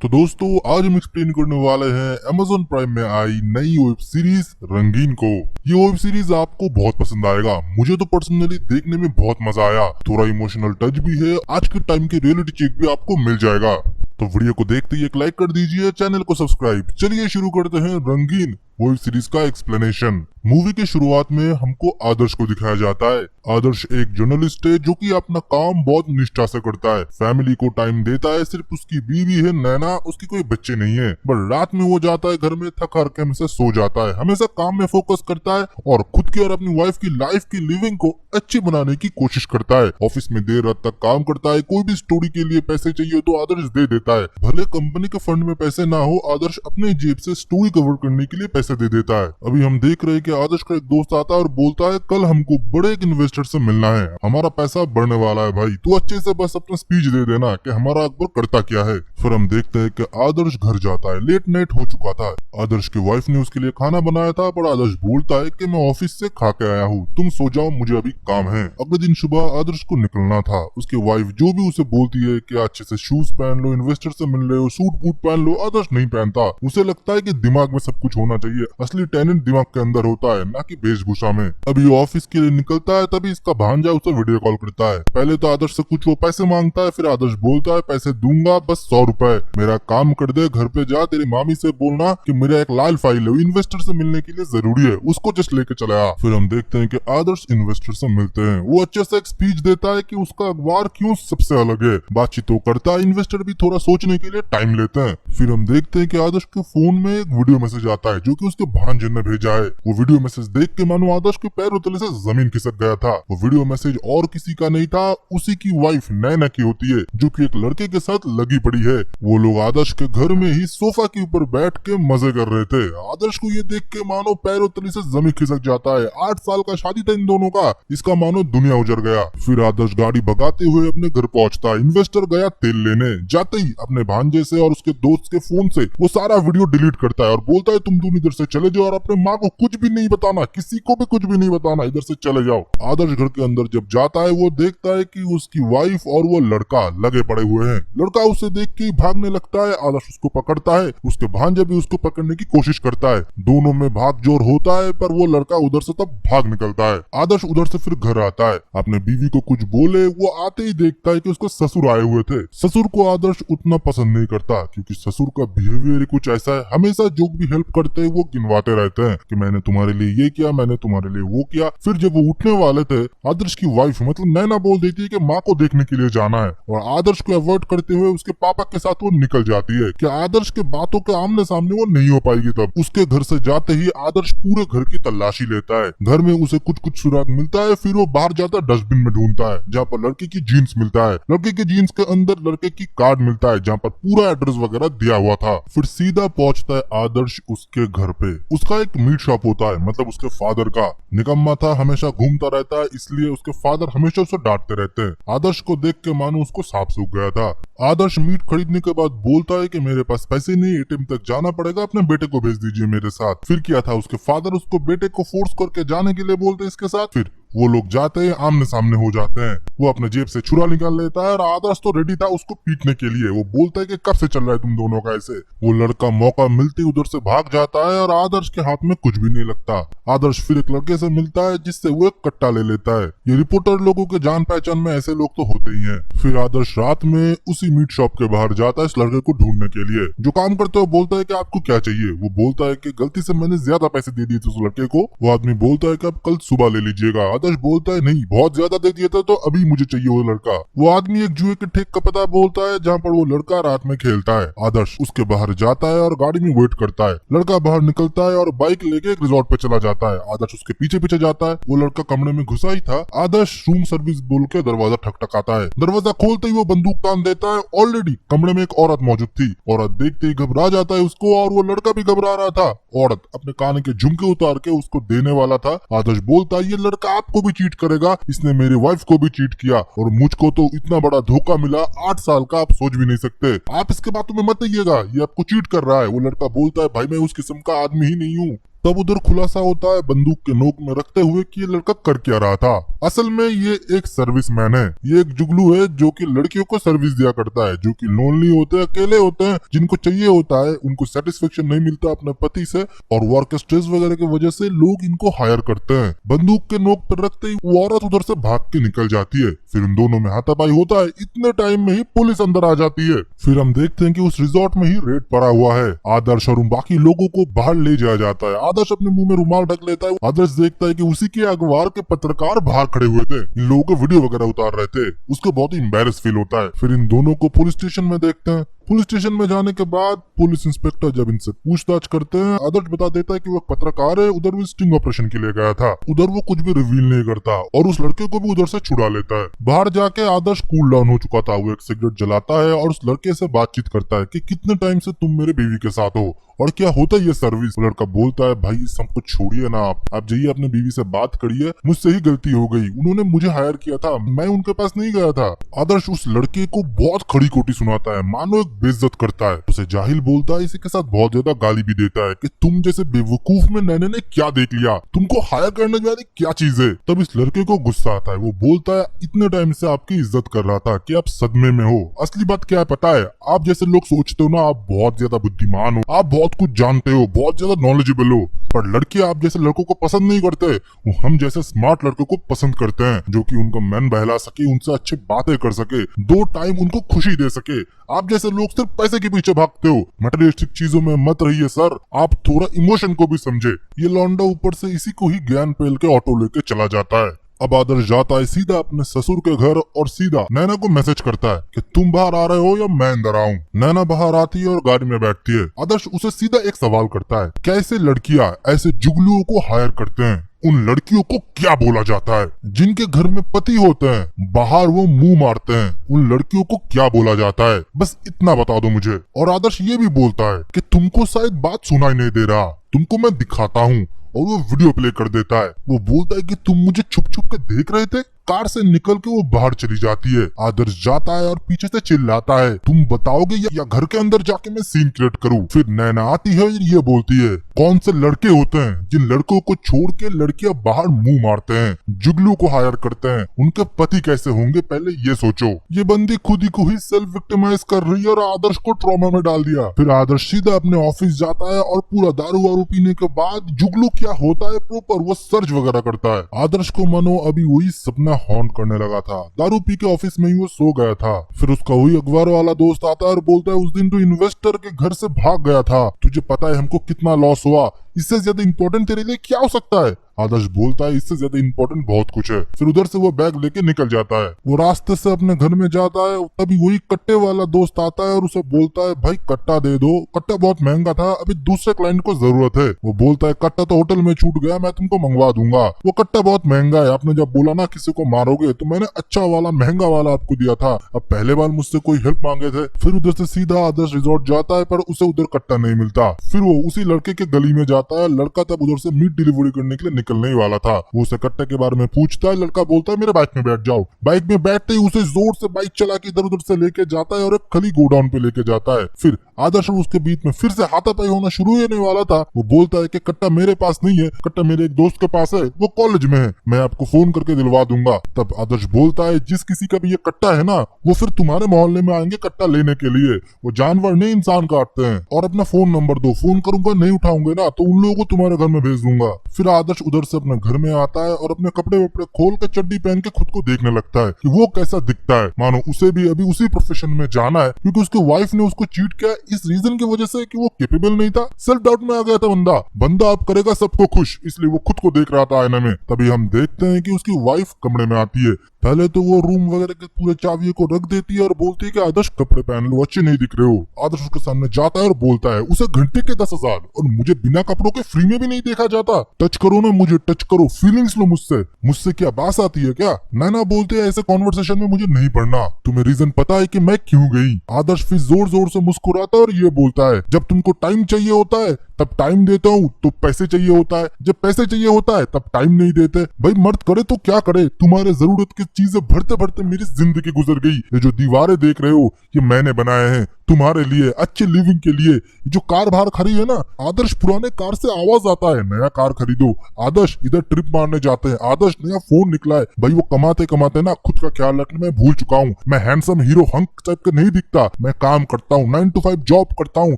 तो दोस्तों आज हम एक्सप्लेन करने वाले हैं Amazon प्राइम में आई नई वेब सीरीज रंगीन को। ये वेब सीरीज आपको बहुत पसंद आएगा। मुझे तो पर्सनली देखने में बहुत मजा आया। थोड़ा इमोशनल टच भी है। आज के टाइम के रियलिटी चेक भी आपको मिल जाएगा। तो वीडियो को देखते ही एक लाइक कर दीजिए, चैनल को सब्सक्राइब। चलिए शुरू करते हैं रंगीन वेब सीरीज का एक्सप्लेनेशन। मूवी के शुरुआत में हमको आदर्श को दिखाया जाता है। आदर्श एक जर्नलिस्ट है जो कि अपना काम बहुत निष्ठा से करता है, फैमिली को टाइम देता है। सिर्फ उसकी बीवी है नैना, उसकी कोई बच्चे नहीं है। पर रात में वो जाता है घर में, थक हार के हमेशा सो जाता है। हमेशा काम में फोकस करता है और खुद की और अपनी वाइफ की लाइफ की लिविंग को अच्छी बनाने की कोशिश करता है। ऑफिस में देर रात तक काम करता है। कोई भी स्टोरी के लिए पैसे चाहिए तो आदर्श दे देता है। भले कंपनी के फंड में पैसे ना हो, आदर्श अपने जेब से स्टोरी कवर करने के लिए पैसे दे देता है। अभी हम देख रहे हैं कि आदर्श का एक दोस्त आता है और बोलता है कल हमको बड़े एक इन्वेस्टर से मिलना है, हमारा पैसा बढ़ने वाला है भाई, तू अच्छे से बस अपना स्पीच दे देना कि हमारा अकबर करता क्या है। फिर हम देखते हैं कि आदर्श घर जाता है। लेट नाइट हो चुका था। आदर्श की वाइफ ने उसके लिए खाना बनाया था, पर आदर्श बोलता है कि मैं ऑफिस से खा के आया हूँ, तुम सो जाओ, मुझे अभी काम है। अगले दिन सुबह आदर्श को निकलना था। उसकी वाइफ जो भी उसे बोलती है कि अच्छे से शूज पहन लो, इन्वेस्टर से मिल रहे हो, सूट बूट पहन लो, आदर्श नहीं पहनता। उसे लगता है कि दिमाग में सब कुछ होना चाहिए। असली टैलेंट दिमाग के अंदर होता है, ना कि वेशभूषा में। अभी ऑफिस के लिए निकलता है, तभी इसका भांजा उसे वीडियो कॉल करता है। पहले तो आदर्श से कुछ वो पैसे मांगता है, फिर आदर्श बोलता है पैसे दूंगा, बस 100 रुपए, मेरा काम कर दे, घर पे जा, तेरी मामी से बोलना कि मेरा एक लाल फाइल है, इन्वेस्टर से मिलने के लिए जरूरी है, उसको जस्ट लेके चले आ। फिर हम देखते हैं कि आदर्श इन्वेस्टर से मिलते हैं। वो अच्छे से एक स्पीच देता है कि उसका अखबार क्यों सबसे अलग है। बातचीत तो करता है, इन्वेस्टर भी थोड़ा सोचने के लिए टाइम लेते हैं। फिर हम देखते हैं कि आदर्श के फोन में एक वीडियो मैसेज आता है जो कि उसके भांजे ने भेजा है। वो वीडियो मैसेज देख के मानो आदर्श के पैरों तले से जमीन खिसक गया था। वो वीडियो मैसेज और किसी का नहीं था, उसी की वाइफ नैना की होती है, जो कि एक लड़के के साथ लगी पड़ी है। वो लोग आदर्श के घर में ही सोफा के ऊपर बैठ के मजे कर रहे थे। आदर्श को ये देख के मानो पैरों तले से जमीन खिसक जाता है। 8 साल का शादी था इन दोनों का, इसका मानो दुनिया उजड़ गया। फिर आदर्श गाड़ी भगाते हुए अपने घर पहुंचता है। इन्वेस्टर गया तेल लेने, जाते ही अपने भांजे से और उसके दोस्त के फोन से वो सारा वीडियो डिलीट करता है और बोलता है तुम दोनों इधर से चले जाओ और अपने माँ को कुछ भी नहीं बताना, किसी को भी कुछ भी नहीं बताना, इधर से चले जाओ। आदर्श घर के अंदर जब जाता है, वो देखता है कि उसकी वाइफ और वो लड़का लगे पड़े हुए हैं। लड़का उसे देख के भागने लगता है। आदर्श उसको पकड़ता है, उसके भांजे भी उसको पकड़ने की कोशिश करता है। दोनों में भाग जोर होता है, पर वो लड़का उधर से तब भाग निकलता है। आदर्श उधर से फिर घर आता है। अपने बीवी को कुछ बोले, वो आते ही देखता है कि उसके ससुर आए हुए थे। ससुर को आदर्श उतना पसंद नहीं करता, क्योंकि ससुर का बिहेवियर कुछ ऐसा है, हमेशा जो भी हेल्प करते हैं वो गिनवाते रहते हैं कि मैंने तुम्हारे लिए ये किया, मैंने तुम्हारे लिए वो किया। फिर जब वो उठने वाले थे, आदर्श की वाइफ मतलब नैना बोल देती है कि माँ को देखने के लिए जाना है, और आदर्श को अवॉइड करते हुए उसके पापा के साथ वो निकल जाती है कि आदर्श के बातों के आमने सामने वो नहीं हो पाएगी। तब उसके घर से जाते ही आदर्श पूरे घर की तलाशी लेता है। घर में उसे कुछ कुछ सुराग मिलता है। फिर वो बाहर जाता है, डस्टबिन में ढूंढता है जहाँ पर लड़के की जीन्स मिलता है। लड़के की जीन्स के अंदर लड़के की कार्ड मिलता है जहाँ पर पूरा एड्रेस वगैरह दिया हुआ था। फिर सीधा पहुंचता है आदर्श उसके घर पे। उसका एक मीट शॉप होता है, मतलब उसके फादर का। निकम्मा था, हमेशा घूमता रहता है, इसलिए उसके फादर हमेशा उसे डांटते रहते हैं। आदर्श को देख के मानो उसको सांप सूख गया था। आदर्श मीट खरीदने के बाद बोलता है कि मेरे पास पैसे नहीं, एटीएम तक जाना पड़ेगा, अपने बेटे को भेज दीजिए मेरे साथ। फिर क्या था, उसके फादर उसको बेटे को फोर्स करके जाने के लिए बोलते इसके साथ। फिर वो लोग जाते हैं, आमने सामने हो जाते हैं। वो अपने जेब से छुरा निकाल लेता है और आदर्श तो रेडी था उसको पीटने के लिए। वो बोलता है कि कब से चल रहा है तुम दोनों का ऐसे। वो लड़का मौका मिलते उधर से भाग जाता है और आदर्श के हाथ में कुछ भी नहीं लगता। आदर्श फिर एक लड़के से मिलता है जिससे वो एक कट्टा ले लेता है। ये रिपोर्टर लोगों के जान पहचान में ऐसे लोग तो होते ही हैं। फिर आदर्श रात में उसी मीट शॉप के बाहर जाता है इस लड़के को ढूंढने के लिए। जो काम करते हो बोलता है कि आपको क्या चाहिए। वो बोलता है कि गलती से मैंने ज्यादा पैसे दे दिए थे उस लड़के को। वो आदमी बोलता है कि आप कल सुबह ले लीजिएगा। आदर्श बोलता है नहीं, बहुत ज्यादा दे दिया था तो अभी मुझे चाहिए वो लड़का। वो आदमी एक जुए के ठेक का पता बोलता है जहाँ पर वो लड़का रात में खेलता है। आदर्श उसके बाहर जाता है और गाड़ी में वेट करता है। लड़का बाहर निकलता है और बाइक लेके एक रिजॉर्ट पे चला जाता है। आदर्श उसके पीछे पीछे जाता है। वो लड़का कमरे में घुसा ही था। आदर्श रूम सर्विस बोल के दरवाजा ठकठकाता है। दरवाजा खोलते ही वो बंदूक तान देता है। ऑलरेडी कमरे में एक औरत मौजूद थी। औरत देखते ही घबरा जाता है उसको, और वो लड़का भी घबरा रहा था। औरत अपने कान के झुमके उतार के उसको देने वाला था। आदर्श बोलता है ये लड़का आपको भी चीट करेगा, इसने मेरी वाइफ को भी चीट किया और मुझको तो इतना बड़ा धोखा मिला, 8 साल का, आप सोच भी नहीं सकते, आप इसके बातों में मत आइएगा, ये आपको चीट कर रहा है। वो लड़का बोलता है भाई मैं उस किस्म का आदमी ही नहीं हूँ। तब उधर खुलासा होता है बंदूक के नोक में रखते हुए कि ये लड़का कर क्या रहा था। असल में ये एक सर्विसमैन है, ये एक जुगलू है जो कि लड़कियों को सर्विस दिया करता है, जो कि लोनली होते हैं, अकेले होते हैं, जिनको चाहिए होता है, उनको सेटिस्फेक्शन नहीं मिलता अपने पति से और वर्क स्ट्रेस वगैरह की वजह से लोग इनको हायर करते हैं। बंदूक के नोक पर रखते ही वो औरत उधर से भाग के निकल जाती है। फिर उन दोनों में हाथापाई होता है। इतने टाइम में ही पुलिस अंदर आ जाती है। फिर हम देखते हैं कि उस रिजॉर्ट में ही रेड पड़ा हुआ है। आदर्श और उन बाकी लोगों को बाहर ले जाया जाता है। आदर्श अपने मुंह में रुमाल ढक लेता है। आदर्श देखता है कि उसी के अखबार के पत्रकार बाहर खड़े हुए थे, इन लोगों के वीडियो वगैरह उतार रहे थे। उसको बहुत ही एम्बैरेस फील होता है। फिर इन दोनों को पुलिस स्टेशन में देखते हैं। पुलिस स्टेशन में जाने के बाद पुलिस इंस्पेक्टर जब इनसे पूछताछ करते हैं, आदर्श बता देता है कि वो पत्रकार है, उधर वो स्टिंग ऑपरेशन के लिए गया था। उधर वो कुछ भी रिवील नहीं करता और उस लड़के को भी उधर से छुड़ा लेता है। बाहर जाके आदर्श कूल डाउन हो चुका था। वो एक सिगरेट जलाता है और उस लड़के से बातचीत करता है कि कितने टाइम से तुम मेरे बीवी के साथ हो और क्या होता है ये सर्विस। लड़का बोलता है, भाई सब कुछ छोड़िए ना, आप जाइए अपने बीवी से बात करिए, मुझसे ही गलती हो गई, उन्होंने मुझे हायर किया था, मैं उनके पास नहीं गया था। आदर्श उस लड़के को बहुत खड़ी खोटी सुनाता है, मानो एक बेइज्जत करता है। उसे जाहिल बोलता है, इसी के साथ बहुत ज्यादा गाली भी देता है कि तुम जैसे बेवकूफ में नैने ने क्या देख लिया, तुमको हायर करने वाली क्या चीज है। तब इस लड़के को गुस्सा आता है। वो बोलता है, इतने टाइम से आपकी इज्जत कर रहा था कि आप सदमे में हो। असली बात क्या है पता है, आप जैसे लोग सोचते हो ना, आप बहुत ज्यादा बुद्धिमान हो, आप बहुत कुछ जानते हो, बहुत ज्यादा नॉलेजेबल हो, पर लड़के आप जैसे लड़कों को पसंद नहीं करते। वो हम जैसे स्मार्ट लड़कों को पसंद करते हैं, जो कि उनको मन बहला सके, उनसे अच्छी बातें कर सके, दो टाइम उनको खुशी दे सके। आप जैसे लोग सिर्फ पैसे के पीछे भागते हो। मटेरियलिस्टिक चीजों में मत रहिए सर, आप थोड़ा इमोशन को भी समझे। ये लौंडा ऊपर से इसी को ही ज्ञान पेल के ऑटो लेके चला जाता है। अब आदर्श जाता है सीधा अपने ससुर के घर और सीधा नैना को मैसेज करता है कि तुम बाहर आ रहे हो या मैं अंदर आऊं। नैना बाहर आती है और गाड़ी में बैठती है। आदर्श उसे सीधा एक सवाल करता है, कैसे लड़कियां ऐसे जुगलुओं को हायर करते हैं, उन लड़कियों को क्या बोला जाता है, जिनके घर में पति होते हैं, बाहर वो मुंह मारते हैं, उन लड़कियों को क्या बोला जाता है, बस इतना बता दो मुझे। और आदर्श ये भी बोलता है कि तुमको शायद बात सुनाई नहीं दे रहा, तुमको मैं दिखाता हूँ, और वो वीडियो प्ले कर देता है। वो बोलता है कि तुम मुझे छुप छुप के देख रहे थे। कार से निकल के वो बाहर चली जाती है। आदर्श जाता है और पीछे से चिल्लाता है, तुम बताओगे या घर के अंदर जाके मैं सीन क्रिएट करूं। फिर नैना आती है और ये बोलती है, कौन से लड़के होते हैं जिन लड़कों को छोड़ के लड़कियां बाहर मुंह मारते हैं, जुगलू को हायर करते हैं, उनके पति कैसे होंगे पहले ये सोचो। ये बंदी खुद ही को ही सेल्फ विक्टिमाइज कर रही है और आदर्श को ट्रॉमा में डाल दिया। फिर आदर्श सीधा अपने ऑफिस जाता है और पूरा दारू वारू पीने के बाद जुगलू क्या होता है प्रॉपर वो सर्च वगैरह करता है। आदर्श को मानो अभी वही सपना हॉन्ट करने लगा था। दारू पी के ऑफिस में ही वो सो गया था। फिर उसका वही अखबार वाला दोस्त आता है और बोलता है, उस दिन तो इन्वेस्टर के घर से भाग गया था, तुझे पता है हमको कितना लॉस हुआ, इससे ज्यादा इंपॉर्टेंट तेरे लिए क्या हो सकता है। आदर्श बोलता है, इससे ज्यादा इंपॉर्टेंट बहुत कुछ है। फिर उधर से वो बैग लेके निकल जाता है। वो रास्ते से अपने घर में जाता है, तभी वही कट्टे वाला दोस्त आता है और उसे बोलता है, भाई कट्टा दे दो, कट्टा बहुत महंगा था, अभी दूसरे क्लाइंट को जरूरत है। वो बोलता है, कट्टा तो होटल में छूट गया, मैं तुमको मंगवा दूंगा। वो कट्टा बहुत महंगा है, आपने जब बोला ना किसी को मारोगे तो मैंने अच्छा वाला महंगा वाला आपको दिया था, अब पहले बार मुझसे कोई हेल्प मांगे थे। फिर उधर से सीधा आदर्श रिजॉर्ट जाता है, पर उसे उधर कट्टा नहीं मिलता। फिर वो उसी लड़के के गली में जाता है। लड़का तब उधर से मीट डिलीवरी करने के लिए निकलने ही वाला था। वो उसे कट्टे के बारे में पूछता है। लड़का बोलता है, मेरे बाइक में बैठ जाओ। बाइक में बैठते ही उसे जोर से बाइक चला के इधर उधर से लेके जाता है और एक खली गोडाउन पे लेके जाता है। फिर आदर्श और उसके बीच में फिर से हाथापाई होना शुरू होने वाला था। वो बोलता है कि कट्टा मेरे पास नहीं है, कट्टा मेरे एक दोस्त के पास है, वो कॉलेज में है, मैं आपको फोन करके दिलवा दूंगा। तब आदर्श बोलता है, जिस किसी का भी ये कट्टा है ना, वो फिर तुम्हारे मोहल्ले में आएंगे कट्टा लेने के लिए। वो जानवर नहीं इंसान काटते हैं, और अपना फोन नंबर दो, फोन करूंगा नहीं उठाऊंगे ना तो उन लोगों को तुम्हारे घर में भेज दूंगा। फिर आदर्श उधर से अपने घर में आता है और अपने कपड़े वपड़े खोल के चड्डी पहन के खुद को देखने लगता है कि वो कैसा दिखता है, मानो उसे भी अभी उसी प्रोफेशन में जाना है, क्योंकि उसकी वाइफ ने उसको चीट किया इस रीजन की वजह से कि वो कैपेबल नहीं था, सेल्फ डाउट में आ गया था। बंदा अब करेगा सबको खुश, इसलिए वो खुद को देख रहा था आईने में। तभी हम देखते हैं कि उसकी वाइफ कमरे में आती है। पहले तो वो रूम वगैरह के पूरे चाबियों को रख देती है और बोलती है कि आदर्श कपड़े पहन लो, अच्छे नहीं दिख रहे हो। आदर्श उसके सामने जाता है और बोलता है, उसे घंटे के 10,000 और मुझे बिना कपड़ों के फ्री में भी नहीं देखा जाता, टच करो ना मुझे, टच करो, फीलिंग्स लो मुझसे क्या बात आती है क्या। नैना बोलते है, ऐसे कॉन्वर्सेशन में मुझे नहीं पढ़ना, तुम्हें रीजन पता है कि मैं क्यों गई। आदर्श फिर जोर जोर से मुस्कुराता है और ये बोलता है, जब तुमको टाइम चाहिए होता है तब टाइम देता हूँ, तो पैसे चाहिए होता है, जब पैसे चाहिए होता है तब टाइम नहीं देते। भाई मर्द करे तो क्या करे, तुम्हारे जरूरत की चीजें भरते भरते मेरी जिंदगी गुजर गई। ये जो दीवारें देख रहे हो ये मैंने बनाए हैं, तुम्हारे लिए, अच्छे लिविंग के लिए। जो कार बाहर खड़ी है ना, आदर्श पुराने कार से आवाज आता है नया कार खरीदो, आदर्श इधर ट्रिप मारने जाते हैं, आदर्श नया फोन निकला है। भाई वो कमाते कमाते ना खुद का ख्याल रखने में भूल चुका हूँ। मैं हैंडसम हीरो हंक टाइप का नहीं दिखता, मैं काम करता हूँ, 9 to 5 जॉब करता हूँ,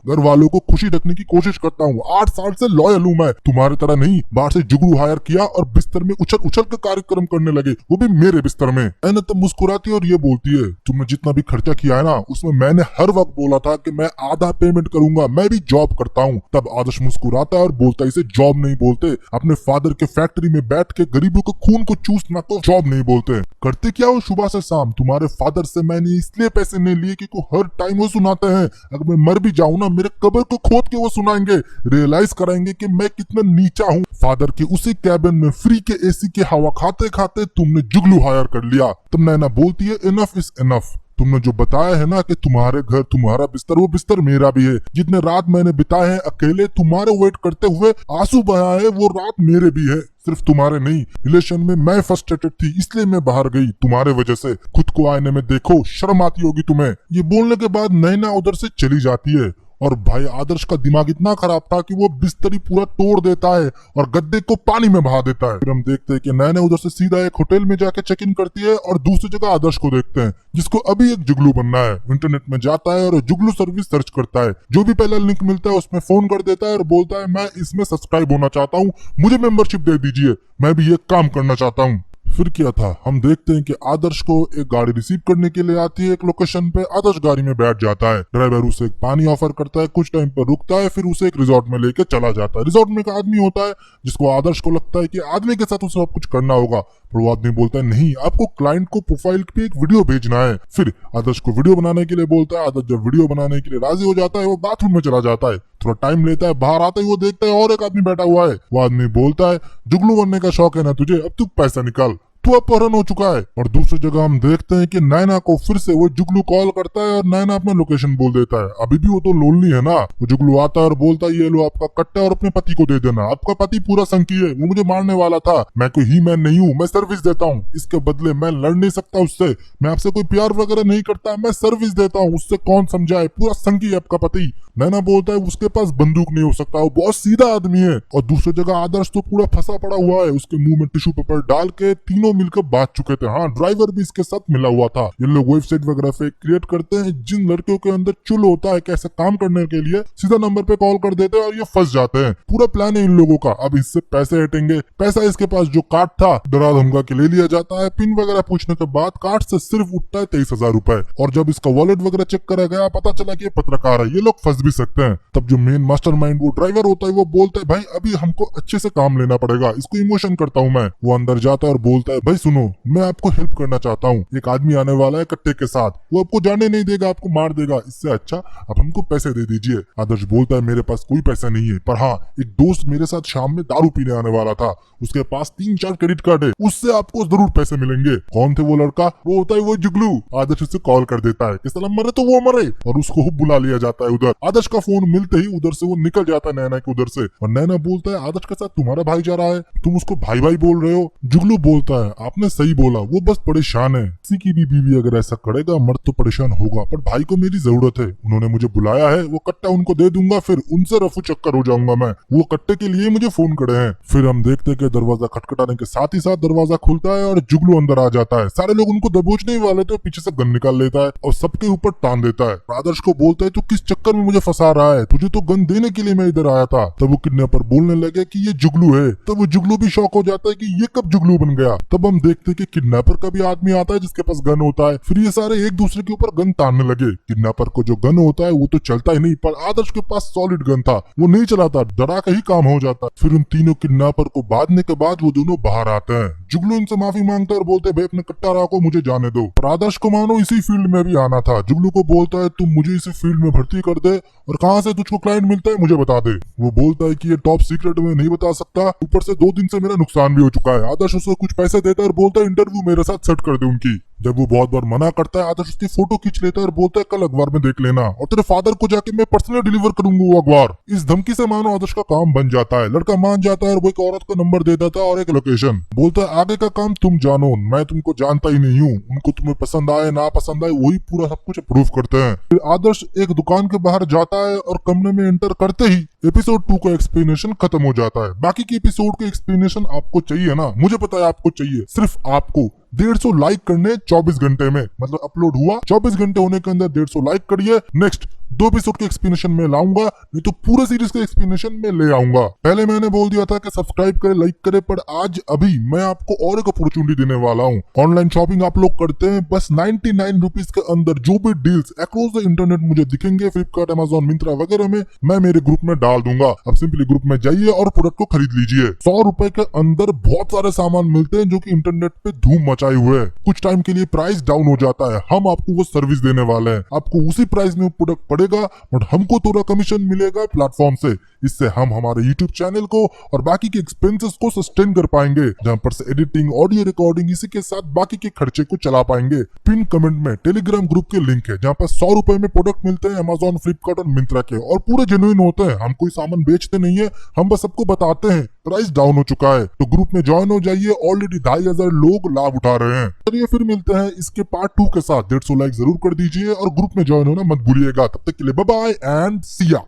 घर वालों को खुशी रखने की कोशिश करता हूँ, 8 साल से लॉयल हूँ मैं। तुम्हारे तरह नहीं बाहर से जुगनू हायर किया और बिस्तर में उछल उछल के कार्यक्रम करने लगे, वो भी मेरे बिस्तर में। एना तब मुस्कुराती है और ये बोलती है, तुमने जितना भी खर्चा किया है ना उसमें मैंने हर वक्त बोला था कि मैं आधा पेमेंट करूंगा, मैं भी जॉब करता हूँ। तब आदर्श मुस्कुराता है और बोलता है, इसे जॉब नहीं बोलते, अपने फादर के फैक्ट्री में बैठ के गरीबों के खून को चूसना को जॉब नहीं बोलते। करते क्या हो सुबह से शाम? तुम्हारे फादर से मैंने इसलिए पैसे नहीं लिए कि हर टाइम वो सुनाते हैं, अगर मैं मर भी जाऊं ना मेरे कब्र को खोद के वो सुनाएंगे, रियलाइज कराएंगे कि मैं कितना नीचा हूँ। फादर के उसी कैबिन में फ्री के एसी के हवा खाते खाते तुमने जुगलू हायर कर लिया। तब नैना बोलती है, इनफ इज इनफ। तुमने जो बताया है ना कि तुम्हारे घर तुम्हारा बिस्तर, वो बिस्तर मेरा भी है। जितने रात मैंने बिताए हैं अकेले तुम्हारे वेट करते हुए, आंसू बहाए है, वो रात मेरे भी है, सिर्फ तुम्हारे नहीं। रिलेशन में मैं फ्रस्ट्रेटेड थी इसलिए मैं बाहर गई तुम्हारे वजह से। खुद को आईने में देखो, शर्म आती होगी तुम्हें। ये बोलने के बाद नैना उधर से चली जाती है और भाई आदर्श का दिमाग इतना खराब था कि वो बिस्तर ही पूरा तोड़ देता है और गद्दे को पानी में बहा देता है। फिर हम देखते हैं कि नैना उधर से सीधा एक होटल में जाके चेक इन करती है और दूसरी जगह आदर्श को देखते हैं जिसको अभी एक जुगलू बनना है। इंटरनेट में जाता है और जुगलू सर्विस सर्च करता है, जो भी पहला लिंक मिलता है उसमें फोन कर देता है और बोलता है, मैं इसमें सब्सक्राइब होना चाहता हूँ, मुझे मेंबरशिप दे दीजिए, मैं भी ये काम करना चाहता हूँ। फिर क्या था, हम देखते हैं कि आदर्श को एक गाड़ी रिसीव करने के लिए आती है एक लोकेशन पे। आदर्श गाड़ी में बैठ जाता है, ड्राइवर उसे एक पानी ऑफर करता है, कुछ टाइम पर रुकता है, फिर उसे एक रिजॉर्ट में लेके चला जाता है। रिजॉर्ट में एक आदमी होता है जिसको आदर्श को लगता है कि आदमी के साथ उसे सब कुछ करना होगा, पर वो आदमी बोलता है, नहीं, आपको क्लाइंट को प्रोफाइल पे एक वीडियो भेजना है। फिर आदर्श को वीडियो बनाने के लिए बोलता है। आदर्श जब वीडियो बनाने के लिए राजी हो जाता है, वो बाथरूम में चला जाता है, थोड़ा टाइम लेता है, बाहर आता है, वो देखता है और एक आदमी बैठा हुआ है। वो आदमी बोलता है, जुगलू बनने का शौक है ना तुझे, अब तू पैसा निकाल, तू अपहरण हो चुका है। और दूसरी जगह हम देखते हैं कि नैना को फिर से वो जुगलू कॉल करता है और नैना अपना लोकेशन बोल देता है। अभी भी वो तो लोनली है ना। वो जुगलू आता है और बोलता है, ये लो आपका कट्टा और अपने पति को दे देना, आपका पति पूरा संकी है, वो मुझे मारने वाला था, मैं कोई ही मैन नहीं हूँ, मैं सर्विस देता हूँ, इसके बदले मैं लड़ नहीं सकता उससे, मैं आपसे कोई प्यार वगैरह नहीं करता, मैं सर्विस देता हूँ, उससे कौन समझाए, पूरा संकी है आपका पति। नैना बोलता है, उसके पास बंदूक नहीं हो सकता, वो बहुत सीधा आदमी है। और दूसरी जगह आदर्श तो पूरा फंसा पड़ा हुआ है, उसके मुंह में टिश्यू पेपर डाल के तीनों मिलकर बात चुके थे। हाँ, ड्राइवर भी इसके साथ मिला हुआ था। ये लोग वेबसाइट वगैरह फेक क्रिएट करते हैं, जिन लड़कियों के अंदर चुल होता है कैसे काम करने के लिए, सीधा नंबर पे कॉल कर देते हैं और ये फंस जाते हैं। पूरा प्लान है इन लोगों का। अब इससे पैसे हटेंगे, पैसा इसके पास जो कार्ड था डरा धमका के ले लिया जाता है। पिन वगैरह पूछने के बाद कार्ड से सिर्फ उठता है 23,000 रुपए। और जब इसका वॉलेट वगैरह चेक करा गया, पता चला कि ये पत्रकार है, ये लोग फंस भी सकते हैं। तब जो मेन मास्टरमाइंड वो ड्राइवर होता है, वो बोलता है, भाई अभी हमको अच्छे से काम लेना पड़ेगा, इसको इमोशन करता हूँ मैं। वो अंदर जाता है और बोलता है, भाई सुनो, मैं आपको हेल्प करना चाहता हूँ, एक आदमी आने वाला है कट्टे के साथ, वो आपको जाने नहीं देगा, आपको मार देगा, इससे अच्छा आप हमको पैसे दे दीजिए। आदर्श बोलता है, मेरे पास कोई पैसा नहीं है, पर हाँ, एक दोस्त मेरे साथ शाम में दारू पीने आने वाला था, उसके पास 3-4 क्रेडिट कार्ड है, उससे आपको जरूर पैसे मिलेंगे। कौन थे वो लड़का? वो होता है वो जुगलू। आदर्श उसे कॉल कर देता है कि साला मरे तो वो मरे, और उसको बुला लिया जाता है उधर। आदर्श का फोन मिलते ही उधर से वो निकल जाता है नैना के उधर से, और नैना बोलता है, आदर्श के साथ तुम्हारा भाई जा रहा है, तुम उसको भाई भाई बोल रहे हो। जुगलू बोलता है, आपने सही बोला, वो बस परेशान है, किसी की भी बीवी अगर ऐसा करेगा मर्द तो परेशान होगा, पर भाई को मेरी जरूरत है, उन्होंने मुझे बुलाया है, वो कट्टा उनको दे दूंगा, फिर उनसे रफू चक्कर हो जाऊंगा मैं, वो कट्टे के लिए मुझे फोन करे हैं। फिर हम देखते हैं कि दरवाजा खटखटाने के साथ ही साथ दरवाजा खुलता है और जुगलू अंदर आ जाता है। सारे लोग उनको दबोचने ही वाले थे, पीछे से गन निकाल लेता है और सबके ऊपर टान देता है। आदर्श को बोलता है, तू किस चक्कर में मुझे फंसा रहा है, तुझे तो गन देने के लिए मैं इधर आया था। तब वो किडनैपर बोलने लगे कि ये जुगलू है। तब वो जुगलू भी शॉक हो जाता है कि ये कब जुगलू बन गया। तब हम देखते हैं कि किडनैपर का भी आदमी आता है जिसके पास गन होता है। फिर ये सारे एक दूसरे के ऊपर गन तानने लगे। किडनैपर को जो गन होता है वो तो चलता ही नहीं, पर आदर्श के पास सॉलिड गन था, वो नहीं चलाता, डरा के ही काम हो जाता। फिर उन तीनों किडनैपर को बांधने के बाद वो दोनों बाहर आते हैं। जुगलू इनसे माफी मांगता है और बोलते हैं, भाई अपने कट्टा राह को मुझे जाने दो। पर आदर्श को मानो इसी फील्ड में भी आना था। जुगलू को बोलता है, तुम मुझे इसी फील्ड में भर्ती कर दे और कहाँ से तुझको क्लाइंट मिलता है मुझे बता दे। वो बोलता है कि ये टॉप सीक्रेट में नहीं बता सकता, ऊपर से 2 दिन से मेरा नुकसान भी हो चुका है। आदर्श उसे कुछ पैसे देता है और बोलता है, इंटरव्यू मेरे साथ सेट कर दे उनकी। जब वो बहुत बार मना करता है, आदर्श उसकी फोटो खींच लेता है और बोलता है कल अखबार में देख लेना, और तेरे फादर को जाके मैं पर्सनली डिलीवर करूंगा वो अखबार। इस धमकी से मानो आदर्श का काम बन जाता है। लड़का मान जाता है और वो एक औरत का नंबर दे देता है और एक लोकेशन। बोलता है आगे का काम तुम जानो, मैं तुमको जानता ही नहीं हूँ। उनको तुम्हें पसंद आए ना पसंद आए वही पूरा सब कुछ अप्रूव करते हैं। फिर आदर्श एक दुकान के बाहर जाता है और कमरे में एंटर करते ही एपिसोड 2 का एक्सप्लेनेशन खत्म हो जाता है। बाकी के एपिसोड के एक्सप्लेनेशन आपको चाहिए ना, मुझे पता है आपको चाहिए। सिर्फ आपको 150 लाइक करने 24 घंटे में, मतलब अपलोड हुआ 24 घंटे होने के अंदर 150 लाइक करिए। नेक्स्ट 2 एपिसोड के एक्सप्लेनेशन में लाऊंगा, नहीं तो पूरे सीरीज के एक्सप्लेनेशन में ले आऊंगा। पहले मैंने बोल दिया था कि सब्सक्राइब करे लाइक करे, पर आज अभी मैं आपको और एक अपॉर्चुनिटी देने वाला हूँ। ऑनलाइन शॉपिंग आप लोग करते हैं, बस 99 रुपीज के अंदर जो भी डील्स अक्रॉस द इंटरनेट मुझे दिखेंगे फ्लिपकार्ट, अमेजोन, मिंत्रा वगैरह में, मैं मेरे ग्रुप में डाल दूंगा। अब सिंपली ग्रुप में जाइए और प्रोडक्ट को खरीद लीजिए। 100 रुपए के अंदर बहुत सारे सामान मिलते हैं जो कि इंटरनेट पे धूम मचाए हुए है। कुछ टाइम के लिए प्राइस डाउन हो जाता है, हम आपको वो सर्विस देने वाले हैं। आपको उसी प्राइस में प्रोडक्ट पड़ेगा, बट हमको थोड़ा कमीशन मिलेगा प्लेटफॉर्म से। इससे हम हमारे यूट्यूब चैनल को और बाकी के एक्सपेंसेस को सस्टेन कर पाएंगे, जहां पर से एडिटिंग, ऑडियो रिकॉर्डिंग, इसी के साथ बाकी के खर्चे को चला पाएंगे। पिन कमेंट में टेलीग्राम ग्रुप के लिंक है, जहां पर 100 रुपए में प्रोडक्ट मिलते हैं अमेजोन, फ्लिपकार्ट और मिंत्रा के, और पूरे जेन्युइन होते हैं। हम कोई सामान बेचते नहीं है, हम बस सबको बताते हैं प्राइस डाउन हो चुका है, तो ग्रुप में ज्वाइन हो जाइए। ऑलरेडी 2500 लोग लाभ उठा रहे हैं। चलिए फिर मिलते हैं इसके पार्ट 2 के साथ। 150 लाइक जरूर कर दीजिए और ग्रुप में ज्वाइन होना मत भूलिएगा। तब तक के लिए बाय बाय एंड सी या।